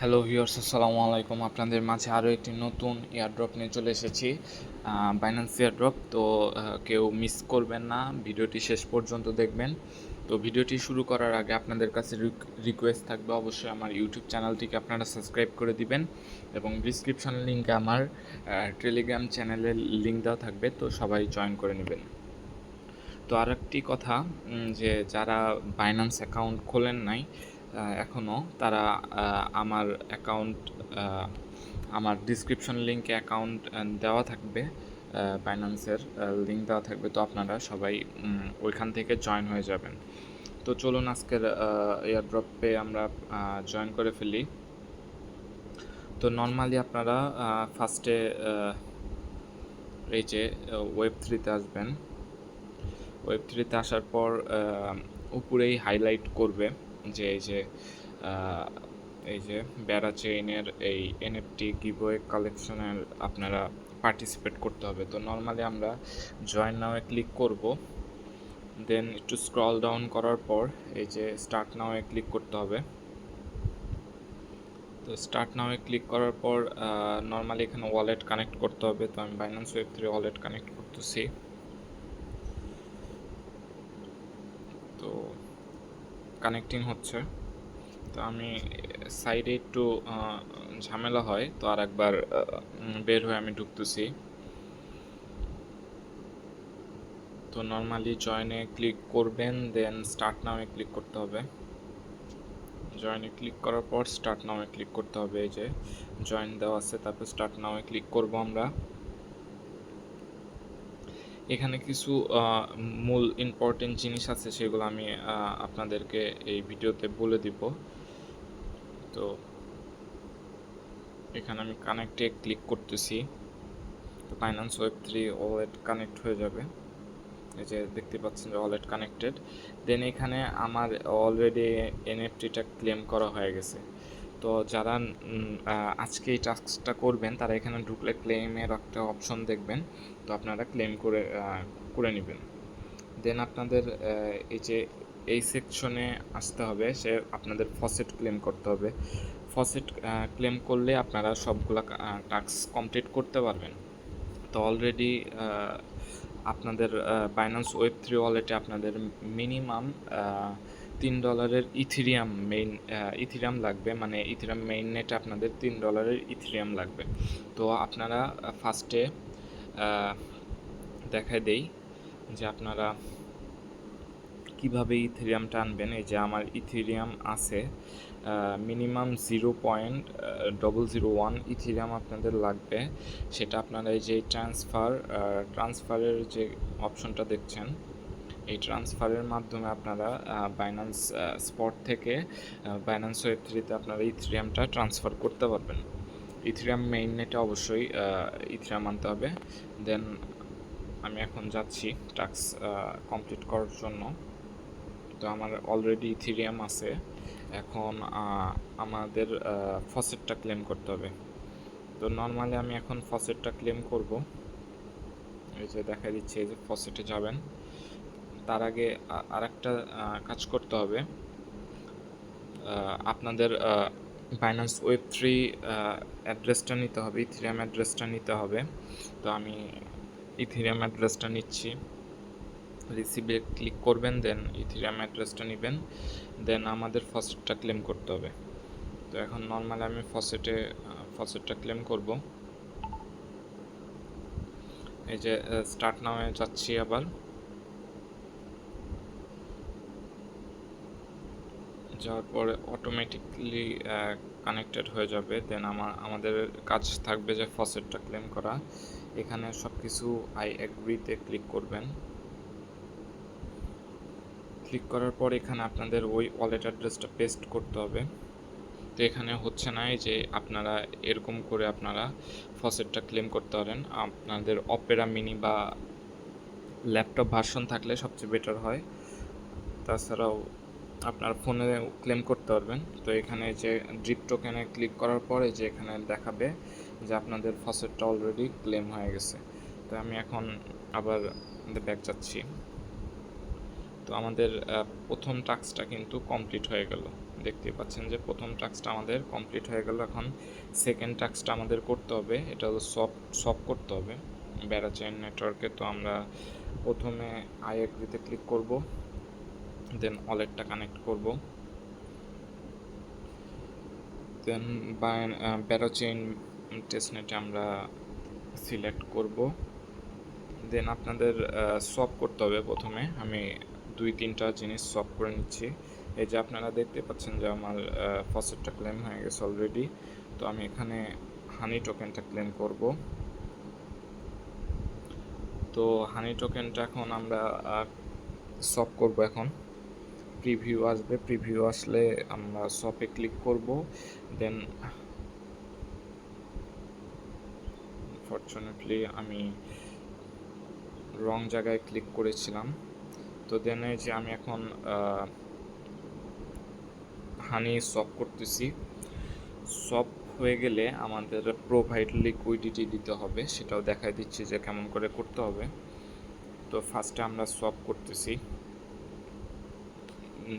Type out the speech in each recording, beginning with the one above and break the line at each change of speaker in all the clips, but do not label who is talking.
Hello viewers, আসসালামু আলাইকুম। আপনাদের মাঝে আরও একটি নতুন এয়ারড্রপ নিয়ে চলে এসেছি, বাইন্যান্স এয়ারড্রপ। তো কেউ মিস করবেন না, ভিডিওটি শেষ পর্যন্ত দেখবেন। তো ভিডিওটি শুরু করার আগে আপনাদের কাছে রিকোয়েস্ট থাকবে, অবশ্যই আমার ইউটিউব চ্যানেলটিকে আপনারা সাবস্ক্রাইব করে দিবেন এবং ডিসক্রিপশন লিঙ্কে আমার টেলিগ্রাম চ্যানেলের লিঙ্ক দেওয়া থাকবে, তো সবাই জয়েন করে নেবেন। তো আর একটি কথা, যে যারা বাইন্যান্স অ্যাকাউন্ট খোলেন নাই এখনও, তারা আমার অ্যাকাউন্ট, আমার ডিসক্রিপশন লিঙ্কে অ্যাকাউন্ট দেওয়া থাকবে, বাইন্যান্সের লিঙ্ক দেওয়া থাকবে। তো আপনারা সবাই ওইখান থেকে জয়েন হয়ে যাবেন। তো চলুন আজকের এয়ারড্রপে আমরা জয়েন করে ফেলি। তো নর্মালি আপনারা ফার্স্টে এই যে ওয়েব3-তে আসবেন। ওয়েব3-তে আসার পর উপরেই হাইলাইট করবে যে এই যে ব্যারা চেইনের এই এনএফটি গিভওয়ে কালেকশনের আপনারা পার্টিসিপেট করতে হবে। তো নর্মালি আমরা জয়েন নাওয়ে ক্লিক করব, দেন একটু স্ক্রল ডাউন করার পর এই যে স্টার্ট নাওয়ে ক্লিক করতে হবে। তো স্টার্ট নাওয়ে ক্লিক করার পর নর্মালি এখানে ওয়ালেট কানেক্ট করতে হবে। তো আমি বাইন্যান্স ওয়েব3 ওয়ালেট কানেক্ট করতেছি। তো কানেক্টিং হচ্ছে। তো আমি সাইডে একটু ঝামেলা হয়, তো আর একবার বের হয়ে আমি ঢুকতেছি। তো নর্মালি জয়েনে ক্লিক করবেন, দেন স্টার্ট নাওয়ে ক্লিক করতে হবে। জয়েনে ক্লিক করার পর স্টার্ট নাওয়ে ক্লিক করতে হবে। এই যে জয়েন দেওয়া আছে, তারপর স্টার্ট নাওয়ে ক্লিক করব আমরা। এখানে কিছু মূল ইম্পর্টেন্ট জিনিস আছে, সেগুলো আমি আপনাদেরকে এই ভিডিওতে বলে দিব। তো এখানে আমি কানেক্টে ক্লিক করতেছি। তো বাইন্যান্স ওয়েব3 ওয়ালেট কানেক্ট হয়ে যাবে। এই যে দেখতে পাচ্ছেন যে ওয়ালেট কানেক্টেড। দেন এখানে আমার অলরেডি এনএফটিটা ক্লেম করা হয়ে গেছে। তো যারা আজকে এই টাস্কটা করবেন, তারা এখানে ঢুকলে ক্লেমের একটা অপশন দেখবেন। তো আপনারা ক্লেম করে নেবেন। দেন আপনাদের এই যে এই সেকশনে আসতে হবে, সে আপনাদের ফসেট ক্লেম করতে হবে। ফসেট ক্লেম করলে আপনারা সবগুলা টাস্ক কমপ্লিট করতে পারবেন। তো অলরেডি আপনাদের বাইন্যান্স ওয়েব3 ওয়ালেটে আপনাদের মিনিমাম $3 ইথিরিয়াম লাগবে, মানে ইথিরিয়াম মেইন নেটে আপনাদের $3 ইথিরিয়াম লাগবে। তো আপনারা ফার্স্টে দেখাই দেই যে আপনারা কীভাবে ইথেরিয়ামটা আনবেন। এই যে আমার ইথেরিয়াম আছে মিনিমাম 0.001 ইথেরিয়াম আপনাদের লাগবে। সেটা আপনারা এই যে ট্রান্সফারের যে অপশনটা দেখছেন, এই ট্রান্সফারের মাধ্যমে আপনারা বাইন্যান্স স্পট থেকে বাইন্যান্স ওয়েব3-তে আপনারা ইথেরিয়ামটা ট্রান্সফার করতে পারবেন। ইথেরিয়াম মেইন নেটে অবশ্যই ইথেরিয়াম আনতে হবে। দেন আমি এখন যাচ্ছি টাস্ক কমপ্লিট করার জন্য। তো আমার অলরেডি ইথেরিয়াম আছে। এখন আমাদের ফসেটটা ক্লেম করতে হবে। তো নর্মালি আমি এখন ফসেটটা ক্লেম করব। এই যে দেখা দিচ্ছে, এই যে ফসেটে যাবেন। তার আগে আরেকটা কাজ করতে হবে, আপনাদের বাইন্যান্স ওয়েব3 অ্যাড্রেসটা নিতে হবে, ইথেরিয়াম অ্যাড্রেসটা নিতে হবে। তো আমি ইথেরিয়াম অ্যাড্রেসটা নিচ্ছি। রিসিভে ক্লিক করবেন, দেন ইথেরিয়াম অ্যাড্রেসটা নেবেন, দেন আমাদের ফসেটটা ক্লেম করতে হবে। তো এখন নর্মালি আমি ফসেটটা ক্লেম করব। এই যে স্টার্ট নাওয়ে যাচ্ছি, আবার যাওয়ার পরে অটোমেটিকলি কানেক্টেড হয়ে যাবে। দেন আমাদের কাজ থাকবে যে ফসেটটা ক্লেম করা। এখানে সব কিছু আই এগ্রিতে ক্লিক করবেন। ক্লিক করার পর এখানে আপনাদের ওই ওয়ালেট অ্যাড্রেসটা পেস্ট করতে হবে। তো এখানে হচ্ছে না, এই যে আপনারা এরকম করে আপনারা ফসেটটা ক্লেম করতে পারেন। আপনাদের অপেরা মিনি বা ল্যাপটপ ভার্সন থাকলে সবচেয়ে বেটার হয়। তাছাড়াও আপনার ফোনে ক্লেম করতে পারবেন। তো এখানে যে ড্রিপ টোকেনে ক্লিক করার পরে যে এখানে দেখাবে যে আপনাদের ফসেটটা অলরেডি ক্লেম হয়ে গেছে। তো আমি এখন আবার ব্যাক যাচ্ছি। তো আমাদের প্রথম টাস্কটা কিন্তু কমপ্লিট হয়ে গেল। দেখতে পাচ্ছেন যে প্রথম টাস্কটা আমাদের কমপ্লিট হয়ে গেল। এখন সেকেন্ড টাস্কটা আমাদের করতে হবে, এটা হলো সলভ করতে হবে ব্যারাচেইন নেটওয়ার্কে। তো আমরা প্রথমে আই এগ্রিতে ক্লিক করব, দেন ওয়ালেটটা কানেক্ট করব, দেন ব্যারাচেইন টেস্টনেটে আমরা সিলেক্ট করব। দেন আপনাদের সলভ করতে হবে। প্রথমে আমি 2-3টা জিনিস সলভ করে নিচ্ছি। এই যে আপনারা দেখতে পাচ্ছেন যে আমার ফসেটটা ক্লেম হয়ে গেছে অলরেডি। তো আমি এখানে হানি টোকেনটা ক্লেম করব। তো হানি টোকেনটা এখন আমরা সলভ করব। এখন প্রিভিউ আসবে, প্রিভিউ আসলে আমরা সপে ক্লিক করব। দেন আনফরচুনেটলি আমি রং জায়গায় ক্লিক করেছিলাম। তো দেন এই যে আমি এখন হানি সপ করতেছি। সপ হয়ে গেলে আমাদের প্রোভাইড লিকুইডিটি দিতে হবে, সেটাও দেখাই দিচ্ছি যে কেমন করে করতে হবে। তো ফার্স্টে আমরা সপ করতেছি।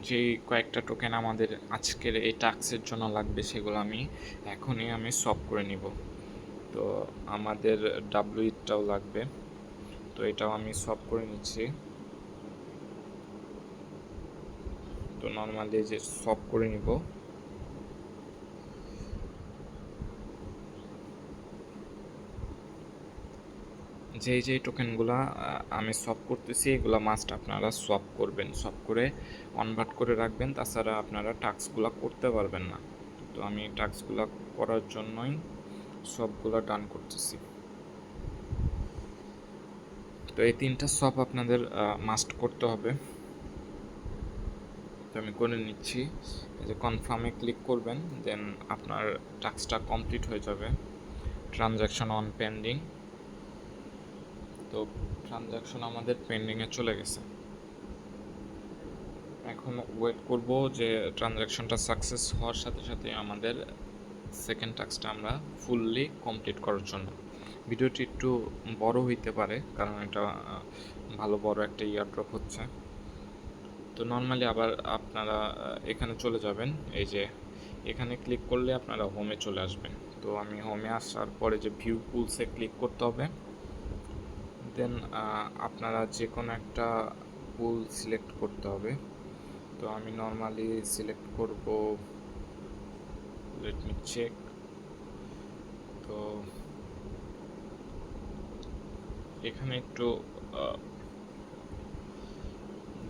যে কয়েকটা টোকেন আমাদের আজকের এই টাস্কের জন্য লাগবে সেগুলো আমি এখনই সপ করে নিব। তো আমাদের ডাব্লিউটাও লাগবে, তো এটাও আমি সপ করে নিচ্ছি। তো নর্মালি যে সপ করে নিব। যেই টোকেনগুলো আমি সপ করতেছি এগুলো মাস্ট আপনারা সপ করবেন, সপ করে কনভার্ট করে রাখবেন, তাছাড়া আপনারা টাস্কগুলো করতে পারবেন না। তো আমি টাস্কগুলো করার জন্যই সবগুলো ডান করতেছি। তো এই 3টা সপ আপনাদের মাস্ট করতে হবে। তো আমি করে নিচ্ছি। এই যে কনফার্মে ক্লিক করবেন, দেন আপনার টাস্কটা কমপ্লিট হয়ে যাবে। Transaction on pending. তো ট্রানজ্যাকশন আমাদের পেন্ডিংয়ে চলে গেছে। এখন ওয়েট করব যে ট্রানজ্যাকশনটা সাকসেস হওয়ার সাথে সাথে আমাদের সেকেন্ড টাস্কটা আমরা ফুললি কমপ্লিট করার জন্য। ভিডিওটি একটু বড় হইতে পারে কারণ এটা ভালো বড় একটা ইয়ারড্রপ হচ্ছে। তো নর্মালি আবার আপনারা এখানে চলে যাবেন, এই যে এখানে ক্লিক করলে আপনারা হোমে চলে আসবেন। তো আমি হোমে আসার পরে যে ভিউ পুলসে ক্লিক করতে হবে। দেন আপনারা যে কোনো একটা পুল সিলেক্ট করতে হবে। তো আমি নর্মালি সিলেক্ট করব, লেট মি চেক। তো এখানে একটু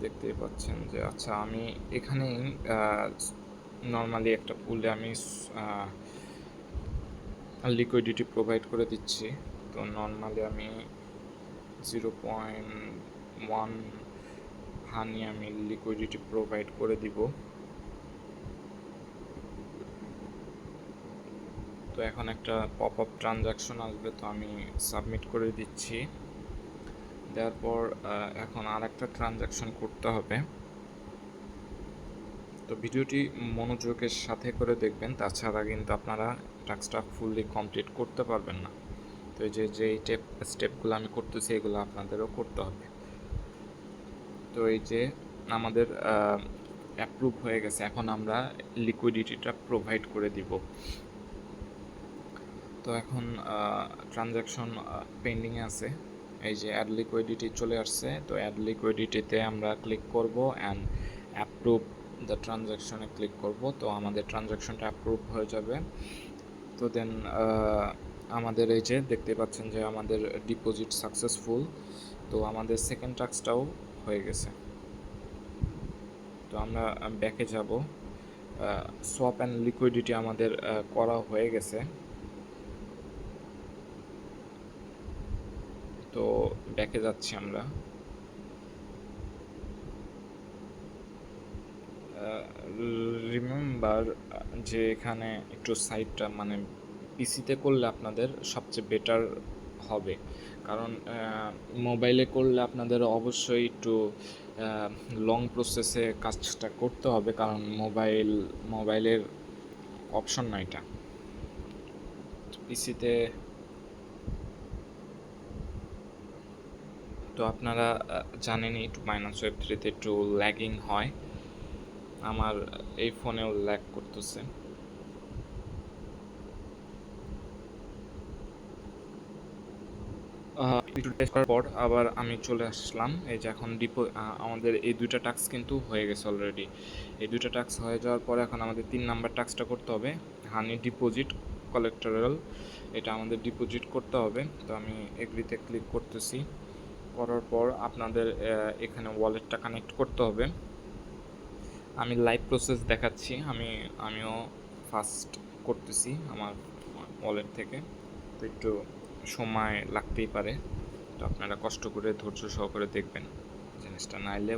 দেখতেই পাচ্ছেন যে আচ্ছা আমি এখানেই নর্মালি একটা পুলে আমি লিকুইডিটি প্রোভাইড করে দিচ্ছি। তো নর্মালি আমি 0.1 হানি আমি লিকুইডিটি প্রোভাইড করে দিব। তো এখন একটা পপ আপ ট্রানজ্যাকশন আসবে, তো আমি সাবমিট করে দিচ্ছি। দেওয়ার পর এখন আর একটা ট্রানজ্যাকশন করতে হবে। তো ভিডিওটি মনোযোগের সাথে করে দেখবেন, তাছাড়া কিন্তু আপনারা টাস্কটা ফুললি কমপ্লিট করতে পারবেন না। তো এই যে স্টেপগুলো আমি করতেছি এগুলো আপনাদেরও করতে হবে। তো এই যে আমাদের অ্যাপ্রুভ হয়ে গেছে, এখন আমরা লিকুইডিটিটা প্রোভাইড করে দিব। তো এখন ট্রানজ্যাকশন পেন্ডিংয়ে আছে, এই যে অ্যাড লিকুইডিটি চলে আসছে। তো অ্যাড লিকুইডিটিতে আমরা ক্লিক করব অ্যান্ড অ্যাপ্রুভ দ্য ট্রানজ্যাকশনে ক্লিক করব। তো আমাদের ট্রানজ্যাকশনটা অ্যাপ্রুভ হয়ে যাবে। তো দেন আমাদের এই যে দেখতে পাচ্ছেন যে আমাদের ডিপোজিট সাকসেসফুল। তো আমাদের সেকেন্ড টাস্কটাও হয়ে গেছে। তো আমরা ব্যাকে যাব। সোয়াপ অ্যান্ড লিকুইডিটি আমাদের করা হয়ে গেছে। তো ব্যাকে যাচ্ছি আমরা। রিমেম্বার যে এখানে একটু সাইটটা মানে পিসিতে করলে আপনাদের সবচেয়ে বেটার হবে, কারণ মোবাইলে করলে আপনাদের অবশ্যই একটু লং প্রসেসে কাজটা করতে হবে, কারণ মোবাইলের অপশন না এটা। পিসিতে তো আপনারা জানেনই একটু Binance Web3 একটু ল্যাগিং হয়। আমার এই ফোনেও ল্যাগ করতেছে। একটু টেস্ট করার পর আবার আমি চলে আসলাম। এই যে এখন আমাদের এই দুইটা টাস্ক কিন্তু হয়ে গেছে অলরেডি। এই দুইটা টাস্ক হয়ে যাওয়ার পরে এখন আমাদের 3 নাম্বার টাস্কটা করতে হবে, হানি ডিপোজিট কোলাটেরাল। এটা আমাদের ডিপোজিট করতে হবে। তো আমি এগ্রিতে ক্লিক করতেছি। করার পর আপনাদের এখানে ওয়ালেটটা কানেক্ট করতে হবে। আমি লাইভ প্রসেস দেখাচ্ছি, আমিও ফার্স্ট করতেছি আমার ওয়ালেট থেকে। তো একটু সময় লাগতেই পারে, তো আপনারা কষ্ট করে ধৈর্য সহকারে দেখবেন জিনিসটা, নাইলে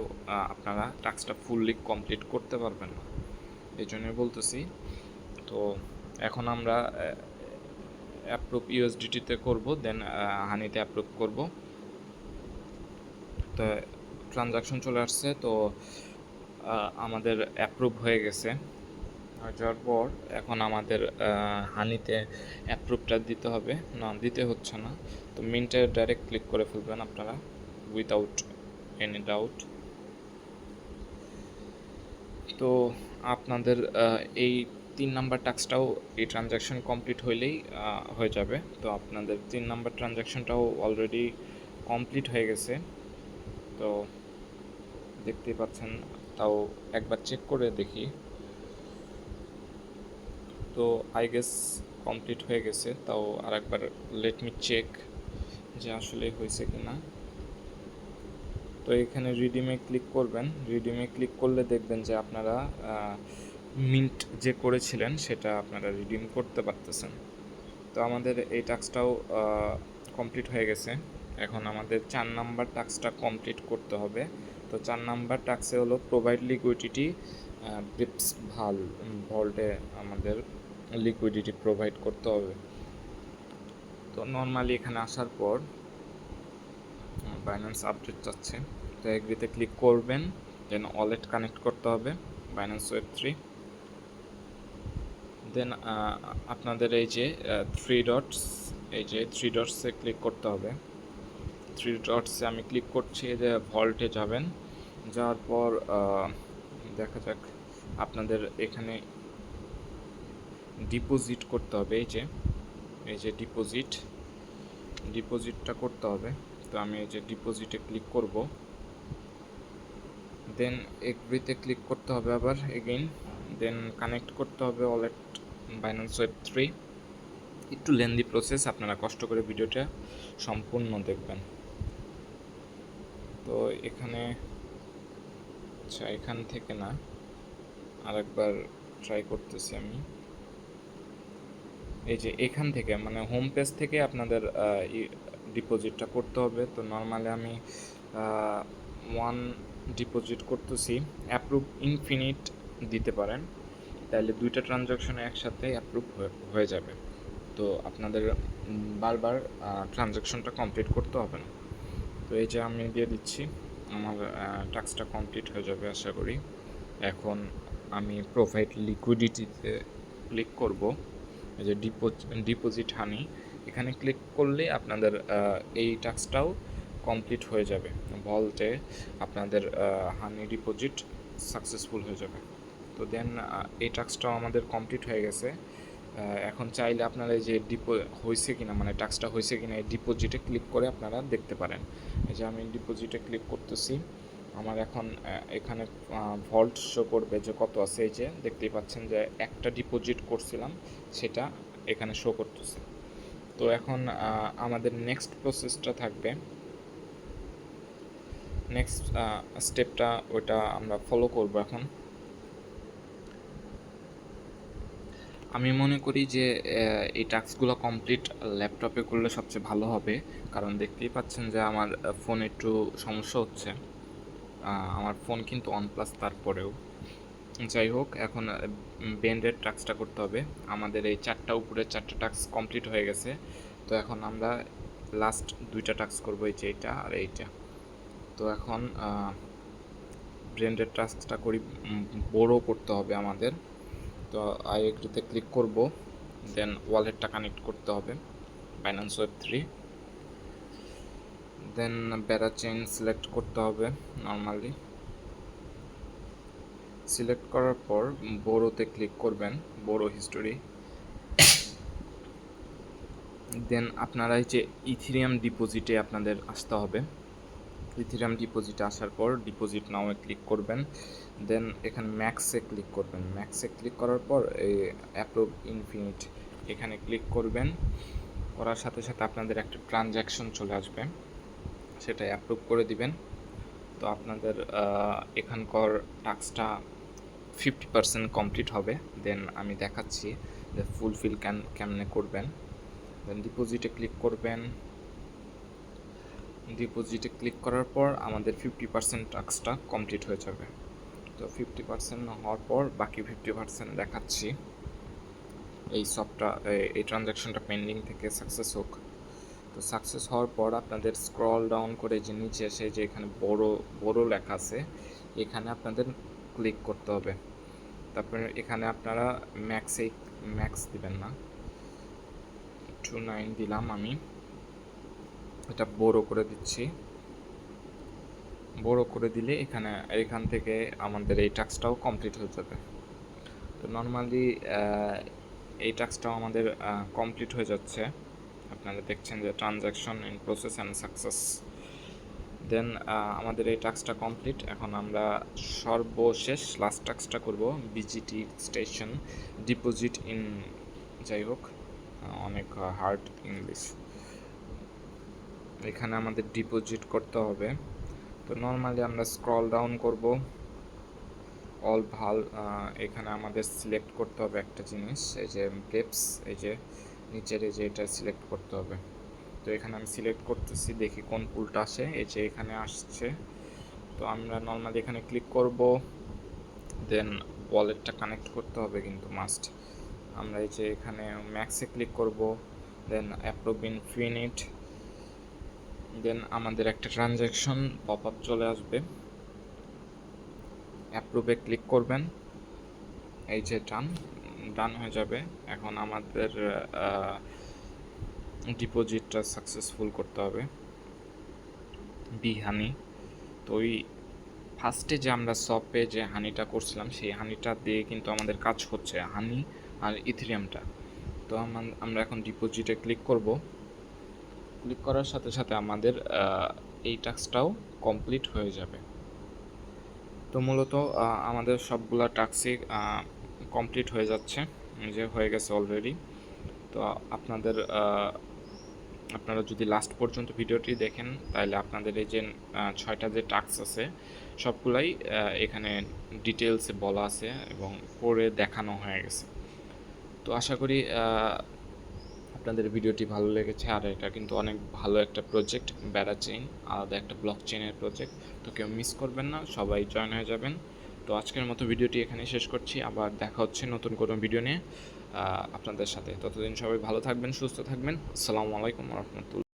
আপনারা টাস্কটা ফুললি কমপ্লিট করতে পারবেন না, এই জন্যই বলতেছি। তো এখন আমরা অ্যাপ্রুভ ইউএসডিটিতে করব, দেন হানিতে অ্যাপ্রুভ করব। তো ট্রানজাকশন চলে আসছে, তো আমাদের অ্যাপ্রুভ হয়ে গেছে। যাওয়ার পর এখন আমাদের হানিতে অ্যাপ্রুভটা দিতে হবে, না দিতে হচ্ছে না। তো মিন্টে ডাইরেক্ট ক্লিক করে ফেলবেন আপনারা উইদাউট এনি ডাউট। তো আপনাদের এই 3 নাম্বার টাস্কটাও এই ট্রানজ্যাকশন কমপ্লিট হইলেই হয়ে যাবে। তো আপনাদের 3 নাম্বার ট্রানজ্যাকশনটাও অলরেডি কমপ্লিট হয়ে গেছে, তো দেখতেই পাচ্ছেন। তাও একবার চেক করে দেখি। তো আই গেস কমপ্লিট হয়ে গেছে, তাও আর একবার লেট মি চেক যে আসলে হয়েছে কি না। তো এখানে রিডিমে ক্লিক করবেন। রিডিমে ক্লিক করলে দেখবেন যে আপনারা মিন্ট যে করেছিলেন সেটা আপনারা রিডিম করতে পারতেছেন। তো আমাদের এই টাস্কটাও কমপ্লিট হয়ে গেছে। এখন আমাদের 4 নাম্বার টাস্কটা কমপ্লিট করতে হবে। তো 4 নাম্বার টাস্কে হলো প্রোভাইড লিকুইডিটি বিপস ভল্টে আমাদের লিকুইডিটি প্রোভাইড করতে হবে। তো নর্মালি এখানে আসার পর বাইন্যান্স আপডেট চাচ্ছে, তো এগ্রিতে ক্লিক করবেন, দেন ওয়ালেট কানেক্ট করতে হবে বাইন্যান্স ওয়েব3। দেন আপনাদের এই যে থ্রি ডটসে ক্লিক করতে হবে। থ্রি ডটসে আমি ক্লিক করছি, যে ভল্টে যাবেন। যাওয়ার পর দেখা যাক আপনাদের এখানে ডিপোজিট করতে হবে। এই যে ডিপোজিটটা করতে হবে। তো আমি এই যে ডিপোজিটে ক্লিক করব, দেন এগ্রিতে ক্লিক করতে হবে আবার এগেইন, দেন কানেক্ট করতে হবে ওয়ালেট বাইন্যান্স ওয়েব3। একটু লেন্দি প্রসেস, আপনারা কষ্ট করে ভিডিওটা সম্পূর্ণ দেখবেন। তো এখানে আচ্ছা, এখান থেকে না, আরেকবার ট্রাই করতেছি আমি। এই যে এখান থেকে মানে হোম পেজ থেকে আপনাদের ডিপোজিটটা করতে হবে। তো নর্মালি আমি 1 ডিপোজিট করতেছি। অ্যাপ্রুভ ইনফিনিট দিতে পারেন, তাহলে দুইটা ট্রানজাকশনে একসাথে অ্যাপ্রুভ হয়ে যাবে। তো আপনাদের বারবার ট্রানজাকশনটা কমপ্লিট করতে হবে না। তো এই যে আমি দিয়ে দিচ্ছি, আমার টাস্কটা কমপ্লিট হয়ে যাবে আশা করি। এখন আমি প্রোভাইড লিকুইডিটিতে ক্লিক করব। এই যে ডিপোজিট হানি, এখানে ক্লিক করলে আপনাদের এই টাস্কটাও কমপ্লিট হয়ে যাবে। ভল্টে আপনাদের হানি ডিপোজিট সাকসেসফুল হয়ে যাবে। তো দেন এই টাস্কটাও আমাদের কমপ্লিট হয়ে গেছে। এখন চাইলে আপনারা এই যে হয়েছে কিনা, মানে টাস্কটা হয়েছে কিনা, এই ডিপোজিটে ক্লিক করে আপনারা দেখতে পারেন। এই যে আমি ডিপোজিটে ক্লিক করতেছি, আমার এখন এখানে ভল্ট শো করবে যে কত আছে। এই যে দেখতেই পাচ্ছেন যে একটা ডিপোজিট করছিলাম, সেটা এখানে শো করতেছে। তো এখন আমাদের নেক্সট প্রসেসটা থাকবে, নেক্সট স্টেপটা ওইটা আমরা ফলো করব। এখন আমি মনে করি যে এই টাস্কগুলো কমপ্লিট ল্যাপটপে করলে সবচেয়ে ভালো হবে, কারণ দেখতেই পাচ্ছেন যে আমার ফোনে একটু সমস্যা হচ্ছে। আমার ফোন কিন্তু OnePlus, তারপরেও যাই হোক, এখন বেন্ডের টাস্কটা করতে হবে। আমাদের এই উপরের 4টা টাস্ক কমপ্লিট হয়ে গেছে। তো এখন আমরা লাস্ট 2টা টাস্ক করবো, এই যে এইটা আর এইটা। তো এখন ব্রেন্ডের টাস্কটা করি, বড় করতে হবে আমাদের। তো আই এগ্রিতে ক্লিক করব, দেন ওয়ালেটটা কানেক্ট করতে হবে বাইন্যান্স ওয়েব3। দেন বেড়া চেইন সিলেক্ট করতে হবে নর্মালি, সিলেক্ট করার পর বোরোতে ক্লিক করবেন, বোরো হিস্টোরি। দেন আপনারা এই যে ইথিরিয়াম ডিপোজিটে আপনাদের আসতে হবে। ইথিরিয়াম ডিপোজিটে আসার পর ডিপোজিট নাওয়ে ক্লিক করবেন। দেন এখানে ম্যাক্সে ক্লিক করবেন। ম্যাক্সে ক্লিক করার পর এই অ্যাপ্রুভ ইনফিনিট এখানে ক্লিক করবেন। করার সাথে সাথে আপনাদের একটা ট্রানজ্যাকশন চলে আসবে, সেটা অ্যাপ্রুভ করে দিবেন। তো আপনাদের এখানকার টাস্কটা 50% কমপ্লিট হবে। দেন আমি দেখাচ্ছি যে ফুলফিল কেমনে করবেন। দেন ডিপোজিটে ক্লিক করবেন। ডিপোজিটে ক্লিক করার পর আমাদের 50% টাস্কটা কমপ্লিট হয়ে যাবে। তো 50% হওয়ার পর বাকি 50% দেখাচ্ছি। এই ট্রানজ্যাকশনটা পেন্ডিং থেকে সাকসেস হোক। তো সাকসেস হওয়ার পর আপনাদের স্ক্রল ডাউন করে যে নিচে এসে যে এখানে বড় লেখা আছে, এখানে আপনাদের ক্লিক করতে হবে। তারপরে এখানে আপনারা ম্যাক্স দিবেন না, 29 দিলাম। আমি এটা বড় করে দিচ্ছি। বড় করে দিলে এখান থেকে আমাদের এই টাস্কটাও কমপ্লিট হয়ে যাবে। তো নর্মালি এই টাস্কটাও আমাদের কমপ্লিট হয়ে যাচ্ছে। আপনারা দেখছেন যে transaction in process and success. Then আমাদের এই টাস্কটা কমপ্লিট। এখন আমরা সর্বশেষ লাস্ট টাস্কটা করব, বিজিটি স্টেশন ডিপোজিট ইন, যাই হোক অনেক হার্ড ইংলিশ। এখানে আমাদের ডিপোজিট করতে হবে। তো নর্মালি আমরা স্ক্রল ডাউন করব, এখানে আমাদের সিলেক্ট করতে হবে একটা জিনিস, এই যে গেপস, এই যে নিচের এই যে এটা সিলেক্ট করতে হবে। তো এখানে আমি সিলেক্ট করতেছি, দেখি কোন পুলটা আসে। এই যে এখানে আসছে। তো আমরা নর্মালি এখানে ক্লিক করব। দেন ওয়ালেটটা কানেক্ট করতে হবে কিন্তু মাস্ট। আমরা এই যে এখানে ম্যাক্সে ক্লিক করব। দেন অ্যাপ্রুভ ইনফিনিট। দেন আমাদের একটা ট্রানজ্যাকশন পপ আপ চলে আসবে, অ্যাপ্রুভে ক্লিক করবেন। এই যে ডান হয়ে যাবে। এখন আমাদের ডিপোজিটটা সাকসেসফুল করতে হবে, বি হানি। তো ওই ফার্স্টে যে আমরা শপে যে হানিটা করছিলাম, সেই হানিটা দিয়ে কিন্তু আমাদের কাজ হচ্ছে, হানি আর ইথিরিয়ামটা। তো আমরা এখন ডিপোজিটে ক্লিক করব। ক্লিক করার সাথে সাথে আমাদের এই টাস্কটাও কমপ্লিট হয়ে যাবে। তো মূলত আমাদের সবগুলা টাস্কই কমপ্লিট হয়ে যাচ্ছে, যে হয়ে গেছে অলরেডি। তো আপনারা যদি লাস্ট পর্যন্ত ভিডিওটি দেখেন, তাহলে আপনাদের এই যে 6টা যে টাস্ক আছে সবগুলাই এখানে ডিটেলসে বলা আছে এবং পরে দেখানো হয়ে গেছে। তো আশা করি আপনাদের ভিডিওটি ভালো লেগেছে। আর এটা কিন্তু অনেক ভালো একটা প্রজেক্ট, ব্যারা চেইন, আলাদা একটা ব্লক চেইনের প্রজেক্ট। তো কেউ মিস করবেন না, সবাই জয়েন হয়ে যাবেন। তো আজকের মতো ভিডিওটি এখানেই শেষ করছি। আবার দেখা হচ্ছে নতুন কোনো ভিডিও নিয়ে আপনাদের সাথে। ততদিন সবাই ভালো থাকবেন, সুস্থ থাকবেন। আসসালামু আলাইকুম ওয়া রাহমাতুল্লাহ।